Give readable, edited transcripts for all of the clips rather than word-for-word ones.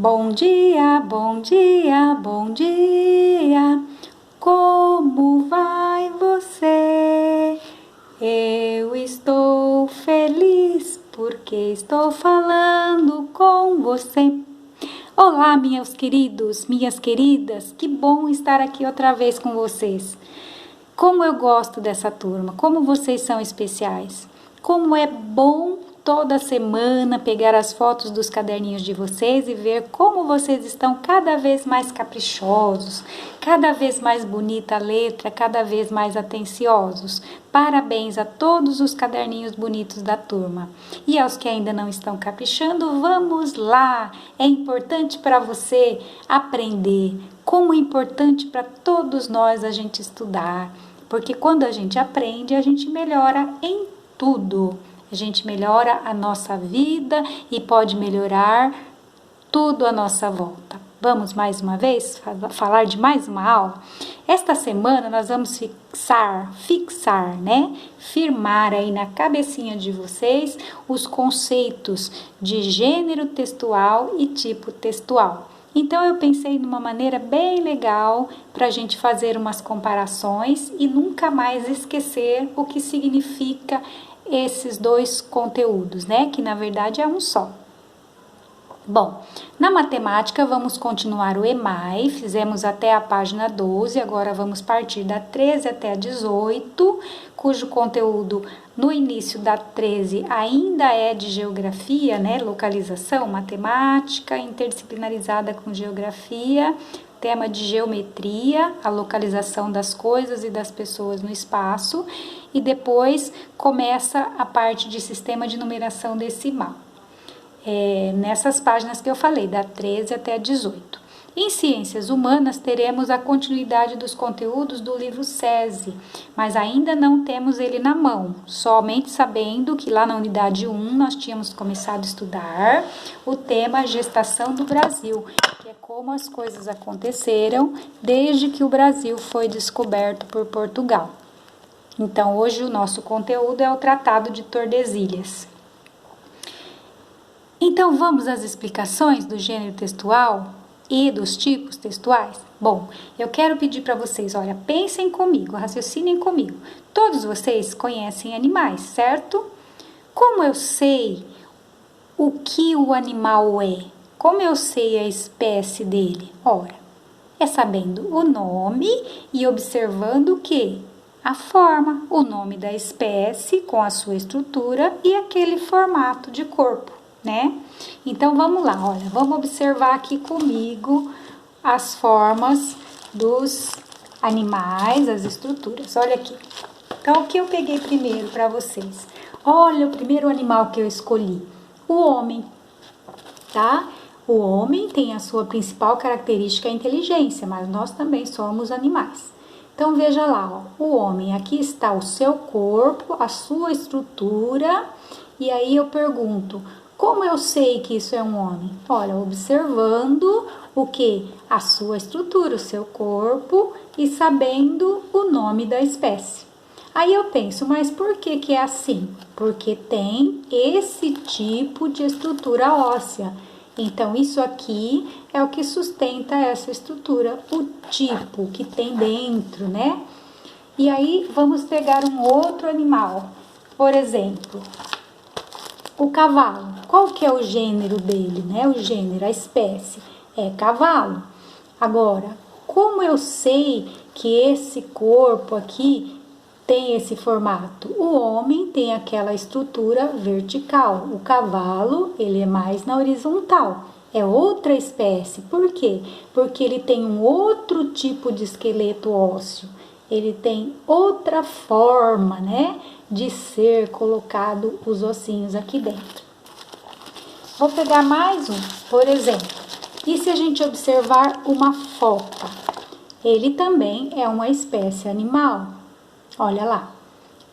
Bom dia, bom dia, bom dia. Como vai você? Eu estou feliz porque estou falando com você. Olá, meus queridos, minhas queridas, que bom estar aqui outra vez com vocês. Como eu gosto dessa turma, como vocês são especiais. Como é bom toda semana pegar as fotos dos caderninhos de vocês e ver como vocês estão cada vez mais caprichosos, cada vez mais bonita a letra, cada vez mais atenciosos. Parabéns a todos os caderninhos bonitos da turma. E aos que ainda não estão caprichando, vamos lá! É importante para você aprender, como é importante para todos nós a gente estudar, porque quando a gente aprende, a gente melhora em tudo. A gente melhora a nossa vida e pode melhorar tudo à nossa volta. Vamos mais uma vez falar de mais uma aula? Esta semana nós vamos fixar, né? Firmar aí na cabecinha de vocês os conceitos de gênero textual e tipo textual. Então eu pensei numa maneira bem legal para a gente fazer umas comparações e nunca mais esquecer o que significa esses dois conteúdos, né? Que na verdade é um só. Bom, na matemática vamos continuar o EMAI, fizemos até a página 12, agora vamos partir da 13 até a 18, cujo conteúdo no início da 13 ainda é de geografia, né? Localização, matemática, interdisciplinarizada com geografia, tema de geometria, a localização das coisas e das pessoas no espaço, e depois começa a parte de sistema de numeração decimal. Nessas páginas que eu falei, da 13 até a 18. Em Ciências Humanas, teremos a continuidade dos conteúdos do livro SESI, mas ainda não temos ele na mão, somente sabendo que lá na unidade 1 nós tínhamos começado a estudar o tema Gestação do Brasil, que é como as coisas aconteceram desde que o Brasil foi descoberto por Portugal. Então, hoje o nosso conteúdo é o Tratado de Tordesilhas. Então, vamos às explicações do gênero textual e dos tipos textuais? Bom, eu quero pedir para vocês, olha, pensem comigo, raciocinem comigo. Todos vocês conhecem animais, certo? Como eu sei o que o animal é? Como eu sei a espécie dele? Ora, é sabendo o nome e observando o quê? A forma, o nome da espécie com a sua estrutura e aquele formato de corpo, né? Então vamos lá, olha, vamos observar aqui comigo as formas dos animais, as estruturas. Olha aqui. Então o que eu peguei primeiro para vocês? Olha o primeiro animal que eu escolhi, o homem, tá? O homem tem a sua principal característica a inteligência, mas nós também somos animais. Então veja lá, ó, o homem, aqui está o seu corpo, a sua estrutura, e aí eu pergunto, como eu sei que isso é um homem? Olha, observando o que? A sua estrutura, o seu corpo e sabendo o nome da espécie. Aí eu penso, mas por que que é assim? Porque tem esse tipo de estrutura óssea. Então, isso aqui é o que sustenta essa estrutura, o tipo que tem dentro, né? E aí, vamos pegar um outro animal. Por exemplo, o cavalo. Qual que é o gênero dele, né? O gênero, a espécie, é cavalo. Agora, como eu sei que esse corpo aqui tem esse formato? O homem tem aquela estrutura vertical, o cavalo, ele é mais na horizontal, é outra espécie. Por quê? Porque ele tem um outro tipo de esqueleto ósseo, ele tem outra forma, né, de ser colocado os ossinhos aqui dentro. Vou pegar mais um, por exemplo, e se a gente observar uma foca? Ele também é uma espécie animal. Olha lá.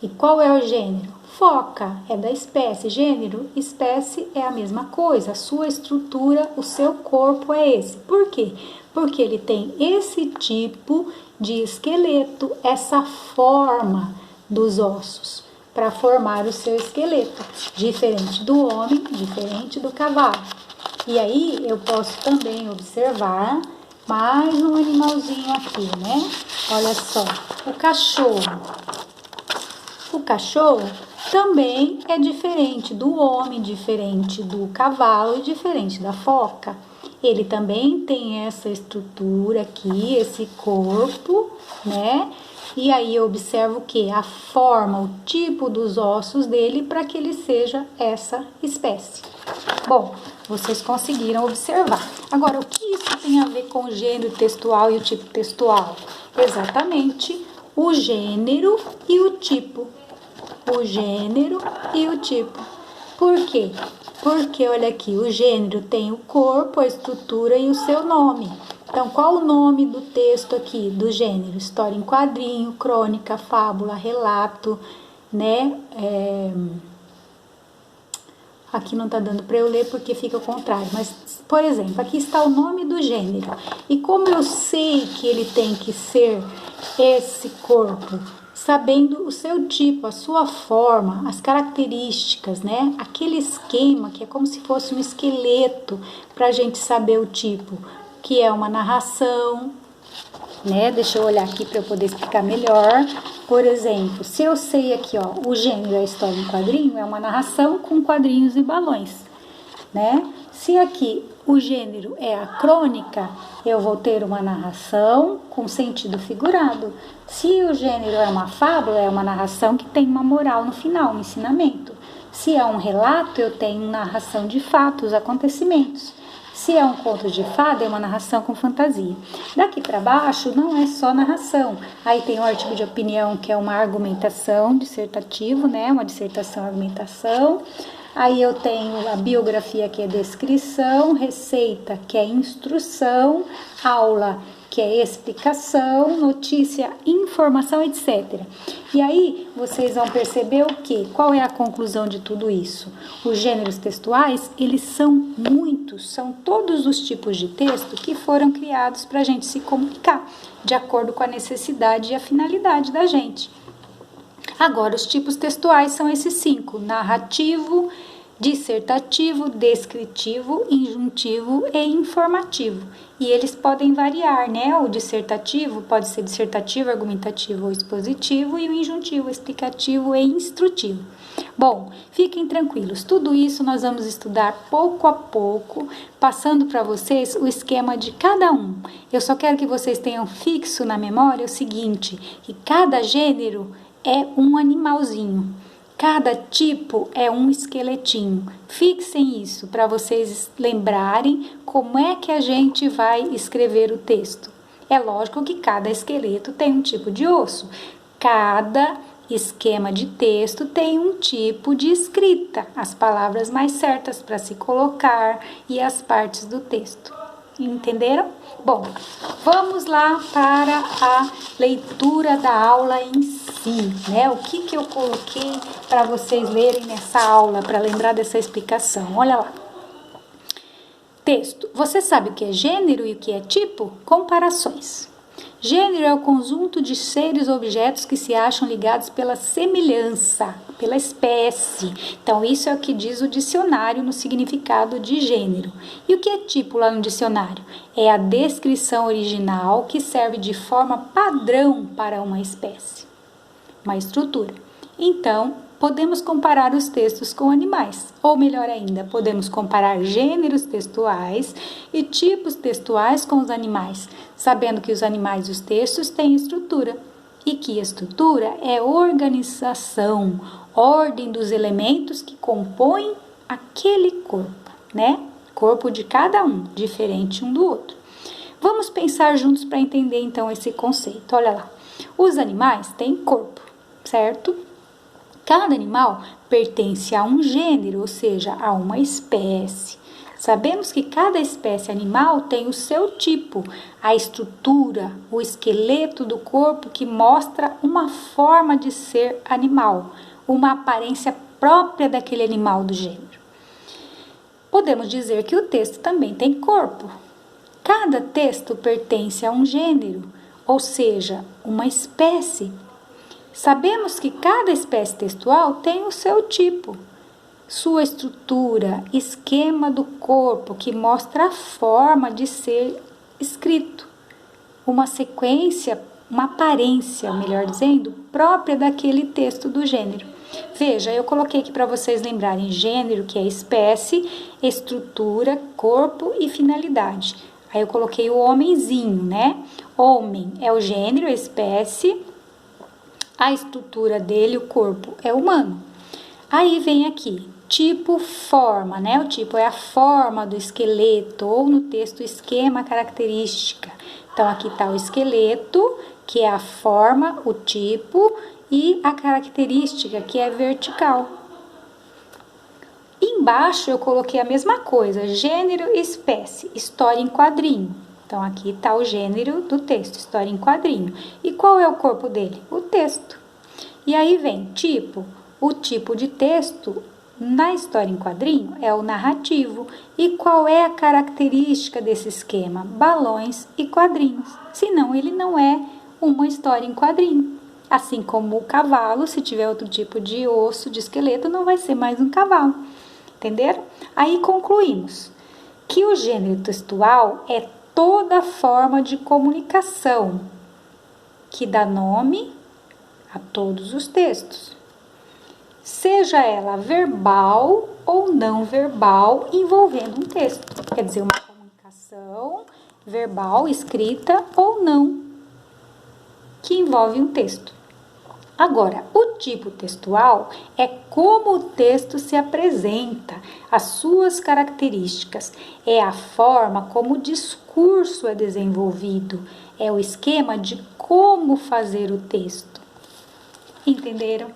E qual é o gênero? Foca é da espécie. Gênero, espécie é a mesma coisa. A sua estrutura, o seu corpo é esse. Por quê? Porque ele tem esse tipo de esqueleto, essa forma dos ossos para formar o seu esqueleto. Diferente do homem, diferente do cavalo. E aí eu posso também observar mais um animalzinho aqui, né? Olha só, o cachorro. O cachorro também é diferente do homem, diferente do cavalo e diferente da foca. Ele também tem essa estrutura aqui, esse corpo, né? E aí eu observo o que? A forma, o tipo dos ossos dele para que ele seja essa espécie. Bom, vocês conseguiram observar. Agora, o que isso tem a ver com o gênero textual e o tipo textual? Exatamente o gênero e o tipo. O gênero e o tipo. Por quê? Porque, olha aqui, o gênero tem o corpo, a estrutura e o seu nome. Então, qual o nome do texto aqui, do gênero? História em quadrinho, crônica, fábula, relato, né? Aqui não tá dando para eu ler porque fica ao contrário, mas, por exemplo, aqui está o nome do gênero. E como eu sei que ele tem que ser esse corpo, sabendo o seu tipo, a sua forma, as características, né? Aquele esquema que é como se fosse um esqueleto para a gente saber o tipo, que é uma narração, né? Deixa eu olhar aqui para eu poder explicar melhor. Por exemplo, se eu sei aqui, ó, o gênero é história em quadrinho, é uma narração com quadrinhos e balões, né? Se aqui o gênero é a crônica, eu vou ter uma narração com sentido figurado. Se o gênero é uma fábula, é uma narração que tem uma moral no final, um ensinamento. Se é um relato, eu tenho narração de fatos, acontecimentos. Se é um conto de fada, é uma narração com fantasia. Daqui para baixo não é só narração. Aí tem o artigo de opinião, que é uma argumentação dissertativo, né? Uma dissertação argumentação. Aí eu tenho a biografia, que é descrição, receita, que é instrução, aula, que é explicação, notícia, informação, etc. E aí vocês vão perceber o quê? Qual é a conclusão de tudo isso? Os gêneros textuais, eles são muitos, são todos os tipos de texto que foram criados para a gente se comunicar, de acordo com a necessidade e a finalidade da gente. Agora, os tipos textuais são esses 5: narrativo, dissertativo, descritivo, injuntivo e informativo. E eles podem variar, né? O dissertativo pode ser dissertativo, argumentativo ou expositivo, e o injuntivo, explicativo e instrutivo. Bom, fiquem tranquilos, tudo isso nós vamos estudar pouco a pouco, passando para vocês o esquema de cada um. Eu só quero que vocês tenham fixo na memória o seguinte, que cada gênero é um animalzinho. Cada tipo é um esqueletinho. Fixem isso para vocês lembrarem como é que a gente vai escrever o texto. É lógico que cada esqueleto tem um tipo de osso. Cada esquema de texto tem um tipo de escrita, as palavras mais certas para se colocar e as partes do texto. Entenderam? Bom, vamos lá para a leitura da aula em si, né? O que eu coloquei para vocês lerem nessa aula, para lembrar dessa explicação. Olha lá. Texto. Você sabe o que é gênero e o que é tipo? Comparações. Gênero é o conjunto de seres ou objetos que se acham ligados pela semelhança, pela espécie. Então, isso é o que diz o dicionário no significado de gênero. E o que é tipo lá no dicionário? É a descrição original que serve de forma padrão para uma espécie, uma estrutura. Então, podemos comparar os textos com animais, ou melhor ainda, podemos comparar gêneros textuais e tipos textuais com os animais, sabendo que os animais e os textos têm estrutura, e que estrutura é organização, ordem dos elementos que compõem aquele corpo, né? Corpo de cada um, diferente um do outro. Vamos pensar juntos para entender então esse conceito. Olha lá, os animais têm corpo, certo? Cada animal pertence a um gênero, ou seja, a uma espécie. Sabemos que cada espécie animal tem o seu tipo, a estrutura, o esqueleto do corpo que mostra uma forma de ser animal, uma aparência própria daquele animal do gênero. Podemos dizer que o texto também tem corpo. Cada texto pertence a um gênero, ou seja, uma espécie. Sabemos que cada espécie textual tem o seu tipo. sua estrutura, esquema do corpo que mostra a forma de ser escrito, uma sequência, uma aparência, melhor dizendo, própria daquele texto do gênero. Veja, eu coloquei aqui para vocês lembrarem gênero, que é espécie, estrutura, corpo e finalidade. Aí eu coloquei o homenzinho, né? Homem é o gênero, a espécie, a estrutura dele, o corpo, é humano. Aí vem aqui, tipo, forma, né? O tipo é a forma do esqueleto, ou no texto, esquema, característica. Então, aqui está o esqueleto, que é a forma, o tipo, e a característica, que é vertical. Embaixo eu coloquei a mesma coisa, gênero, espécie, história em quadrinho. Então, aqui está o gênero do texto, história em quadrinho. E qual é o corpo dele? O texto. E aí vem tipo, o tipo de texto na história em quadrinho é o narrativo. E qual é a característica desse esquema? Balões e quadrinhos. Senão, ele não é uma história em quadrinho. Assim como o cavalo, se tiver outro tipo de osso, de esqueleto, não vai ser mais um cavalo. Entenderam? Aí concluímos que o gênero textual é toda forma de comunicação que dá nome a todos os textos, seja ela verbal ou não verbal, envolvendo um texto. Quer dizer, uma comunicação verbal, escrita ou não, que envolve um texto. Agora, o tipo textual é como o texto se apresenta, as suas características, é a forma como o discurso é desenvolvido, é o esquema de como fazer o texto. Entenderam?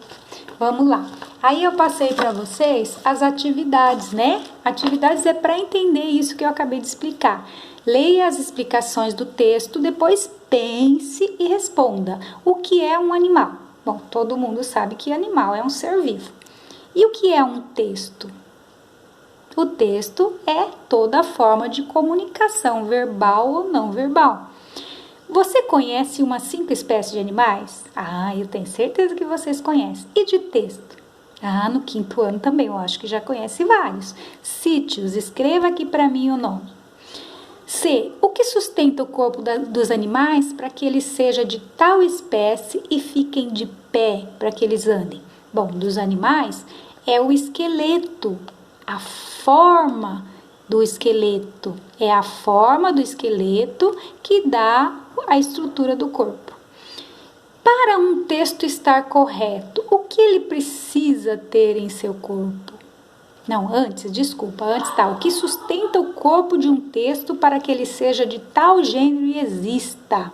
Vamos lá. Aí eu passei para vocês as atividades, né? Atividades é para entender isso que eu acabei de explicar. Leia as explicações do texto, depois pense e responda. O que é um animal? Bom, todo mundo sabe que animal é um ser vivo. E o que é um texto? O texto é toda forma de comunicação, verbal ou não verbal. Você conhece umas 5 espécies de animais? Ah, eu tenho certeza que vocês conhecem. E de texto? Ah, no 5º ano também, eu acho que já conhece vários. Sítios, escreva aqui para mim o nome. C. O que sustenta o corpo dos animais para que ele seja de tal espécie e fiquem de pé para que eles andem? Bom, dos animais é o esqueleto, a forma do esqueleto. É a forma do esqueleto que dá a estrutura do corpo. Para um texto estar correto, o que ele precisa ter em seu corpo? Não, antes tá. O que sustenta o corpo de um texto para que ele seja de tal gênero e exista?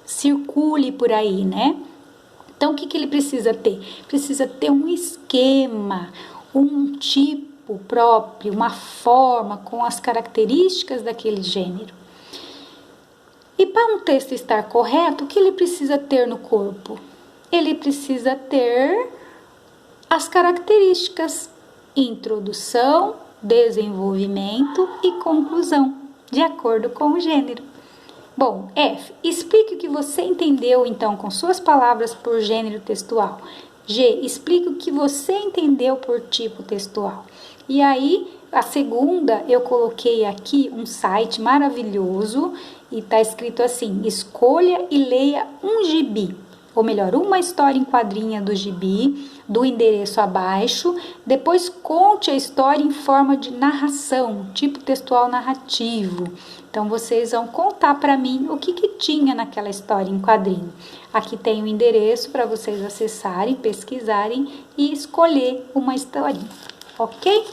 Circule por aí, né? Então, o que ele precisa ter? Precisa ter um esquema, um tipo próprio, uma forma com as características daquele gênero. E para um texto estar correto, o que ele precisa ter no corpo? Ele precisa ter as características: introdução, desenvolvimento e conclusão, de acordo com o gênero. Bom, F. Explique o que você entendeu, então, com suas palavras por gênero textual. G. Explique o que você entendeu por tipo textual. E aí, a segunda, eu coloquei aqui um site maravilhoso e está escrito assim: escolha e leia um gibi. Ou melhor, uma história em quadrinha do gibi, do endereço abaixo. Depois conte a história em forma de narração, tipo textual narrativo. Então, vocês vão contar para mim o que tinha naquela história em quadrinho. Aqui tem o endereço para vocês acessarem, pesquisarem e escolher uma historinha, ok?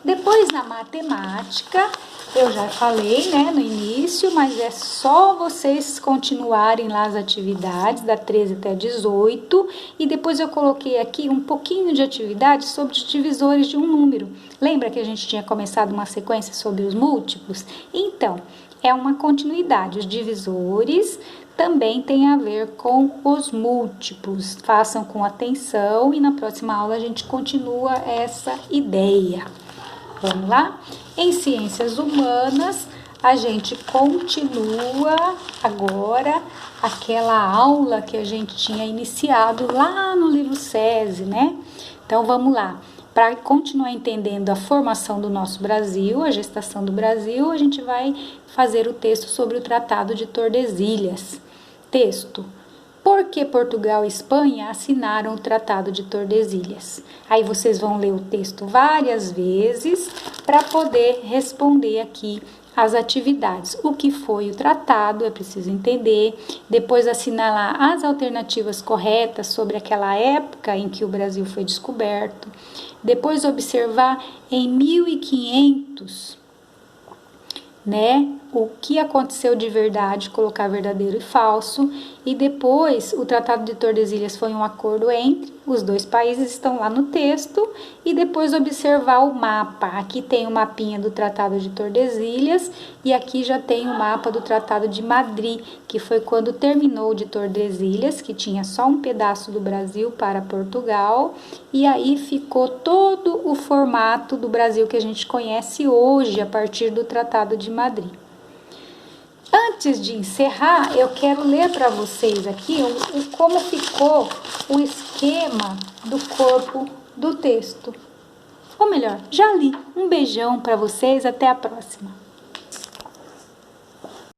Depois, na matemática, eu já falei, né, no início, mas é só vocês continuarem lá as atividades, da 13 até 18, e depois eu coloquei aqui um pouquinho de atividade sobre os divisores de um número. Lembra que a gente tinha começado uma sequência sobre os múltiplos? Então, é uma continuidade. Os divisores também têm a ver com os múltiplos. Façam com atenção e na próxima aula a gente continua essa ideia. Vamos lá? Em ciências humanas, a gente continua agora aquela aula que a gente tinha iniciado lá no livro SESI, né? Então, vamos lá. para continuar entendendo a formação do nosso Brasil, a gestação do Brasil, a gente vai fazer o texto sobre o Tratado de Tordesilhas. Texto: por que Portugal e Espanha assinaram o Tratado de Tordesilhas? Aí vocês vão ler o texto várias vezes para poder responder aqui as atividades. O que foi o tratado, é preciso entender. Depois assinalar as alternativas corretas sobre aquela época em que o Brasil foi descoberto. Depois observar em 1500, o que aconteceu de verdade, colocar verdadeiro e falso. E depois, o Tratado de Tordesilhas foi um acordo entre os dois países, estão lá no texto. E depois observar o mapa. Aqui tem o mapinha do Tratado de Tordesilhas e aqui já tem o mapa do Tratado de Madrid, que foi quando terminou de Tordesilhas, que tinha só um pedaço do Brasil para Portugal, e aí ficou todo o formato do Brasil que a gente conhece hoje a partir do Tratado de Madrid. Antes de encerrar, eu quero ler para vocês aqui como ficou o esquema do corpo do texto. Ou melhor, já li. Um beijão para vocês, até a próxima.